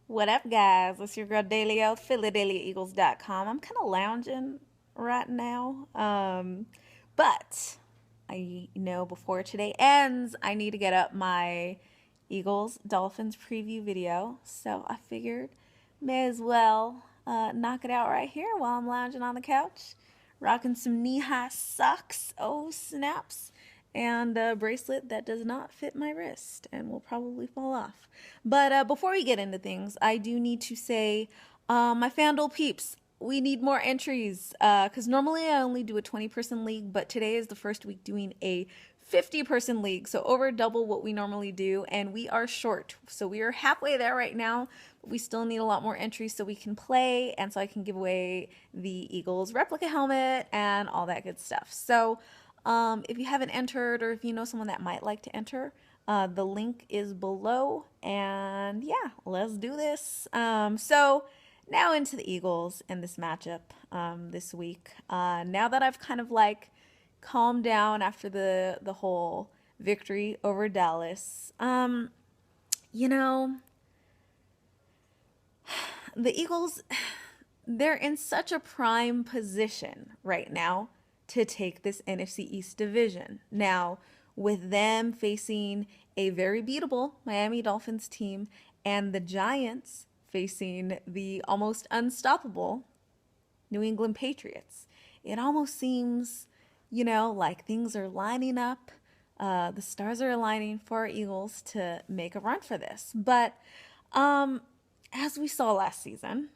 What up, guys? It's your girl Dahlia, PhilaDehliaEagles.com. I'm kind of lounging right now. But I know before today ends, I need to get up my Eagles Dolphins preview video. So I figured may as well knock it out right here while I'm lounging on the couch, rocking some knee-high socks. Oh, snaps! And a bracelet that does not fit my wrist and will probably fall off. But before we get into things, I do need to say, my FanDuel peeps, we need more entries because normally I only do a 20-person league, but today is the first week doing a 50-person league, so over double what we normally do, and we are short. So we are halfway there right now, but we still need a lot more entries so we can play and so I can give away the Eagles replica helmet and all that good stuff. So if you haven't entered or if you know someone that might like to enter, the link is below. And yeah, let's do this. So now into the Eagles and this matchup this week. Now that I've kind of like calmed down after the whole victory over Dallas, you know, the Eagles, they're in such a prime position right now to take this NFC East division. Now, with them facing a very beatable Miami Dolphins team and the Giants facing the almost unstoppable New England Patriots, it almost seems, like things are lining up. The stars are aligning for our Eagles to make a run for this. But as we saw last season,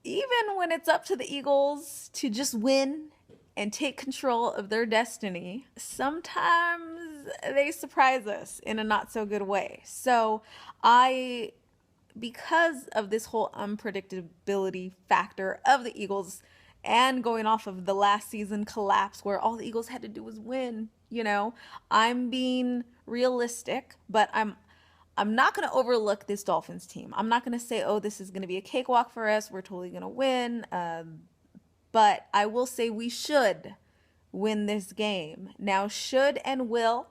even when it's up to the Eagles to just win and take control of their destiny, sometimes they surprise us in a not so good way. So because of this whole unpredictability factor of the Eagles and going off of the last season collapse where all the Eagles had to do was win, I'm being realistic, but I'm not going to overlook this Dolphins team. I'm not going to say, oh, this is going to be a cakewalk for us. We're totally going to win. But I will say we should win this game. Now, should and will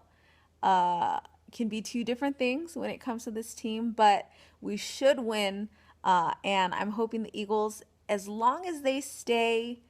can be two different things when it comes to this team, but we should win. And I'm hoping the Eagles, as long as they stay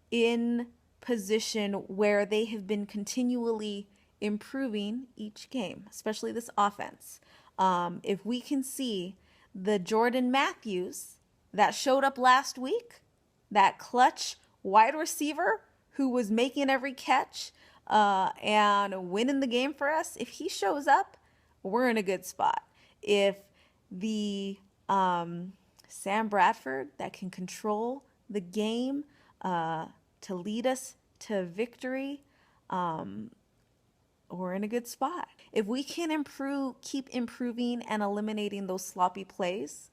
in position where they have been continually improving each game, especially this offense. If we can see the Jordan Matthews that showed up last week, that clutch wide receiver who was making every catch and winning the game for us, if he shows up, we're in a good spot. If the Sam Bradford that can control the game to lead us to victory, we're in a good spot. If we can keep improving and eliminating those sloppy plays,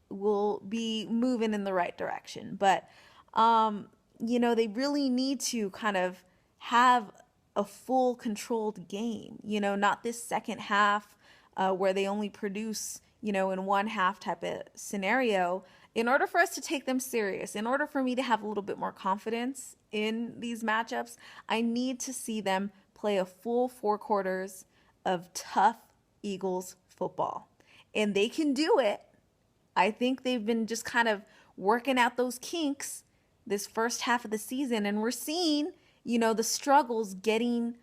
we'll be moving in the right direction. But, they really need to kind of have a full controlled game, not this second half where they only produce, in one half type of scenario. In order for us to take them serious, in order for me to have a little bit more confidence in these matchups, I need to see them play a full 4 quarters of tough Eagles football. And they can do it. I think they've been just kind of working out those kinks this first half of the season. And we're seeing, the struggles getting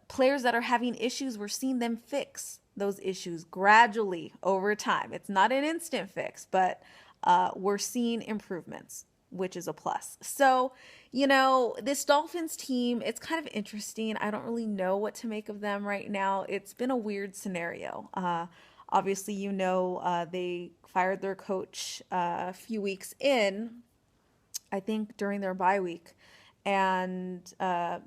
players that are having issues. We're seeing them fix those issues gradually over time. It's not an instant fix, but we're seeing improvements, which is a plus. So, this Dolphins team, it's kind of interesting. I don't really know what to make of them right now. It's been a weird scenario. Obviously, they fired their coach a few weeks in, I think during their bye week, and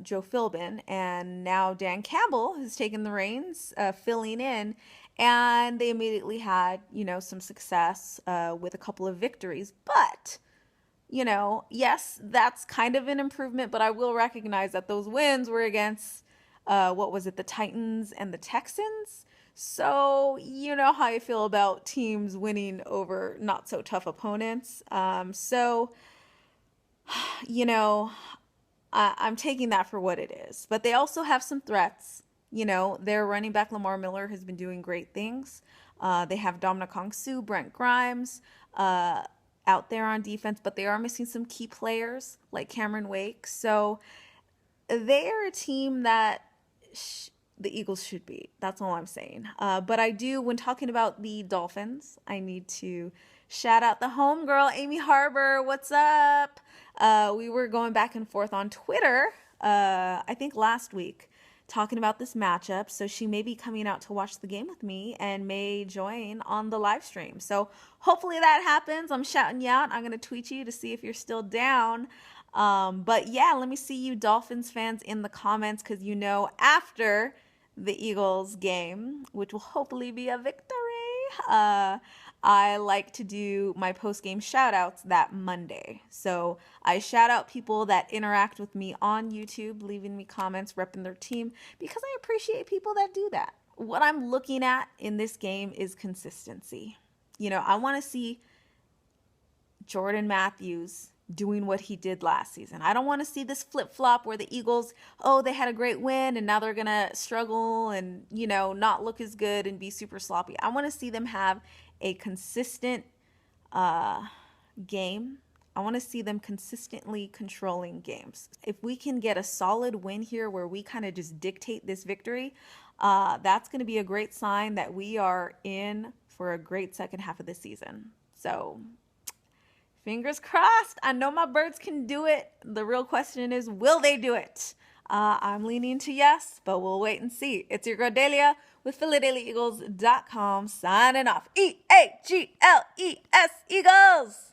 Joe Philbin, and now Dan Campbell has taken the reins, filling in, and they immediately had, some success with a couple of victories. But, yes, that's kind of an improvement, but I will recognize that those wins were against, the Titans and the Texans. So, you know how I feel about teams winning over not so tough opponents. I'm taking that for what it is. But they also have some threats You know, their running back Lamar Miller has been doing great things. They have Dominic Su, Brent Grimes out there on defense, but they are missing some key players like Cameron Wake. So they are a team that the Eagles should beat. That's all I'm saying. But I do, when talking about the Dolphins, I need to shout out the homegirl, Amy Harbor. What's up? We were going back and forth on Twitter, I think last week, talking about this matchup. So she may be coming out to watch the game with me and may join on the live stream. So hopefully that happens. I'm shouting you out. I'm going to tweet you to see if you're still down. But yeah, let me see you Dolphins fans in the comments, because you know, after the Eagles game, which will hopefully be a victory, I like to do my post-game shout-outs that Monday. So I shout out people that interact with me on YouTube, leaving me comments, repping their team, because I appreciate people that do that. What I'm looking at in this game is consistency. You know, I want to see Jordan Matthews doing what he did last season. I don't want to see this flip-flop where the Eagles, oh, they had a great win and now they're going to struggle and, you know, not look as good and be super sloppy. I want to see them have a consistent game. I want to see them consistently controlling games. If we can get a solid win here where we kind of just dictate this victory, that's going to be a great sign that we are in for a great second half of the season. So fingers crossed. I know my birds can do it. The real question is, will they do it? I'm leaning to yes, but we'll wait and see. It's your girl Delia with PhilaDehliaEagles.com signing off. EAGLES Eagles!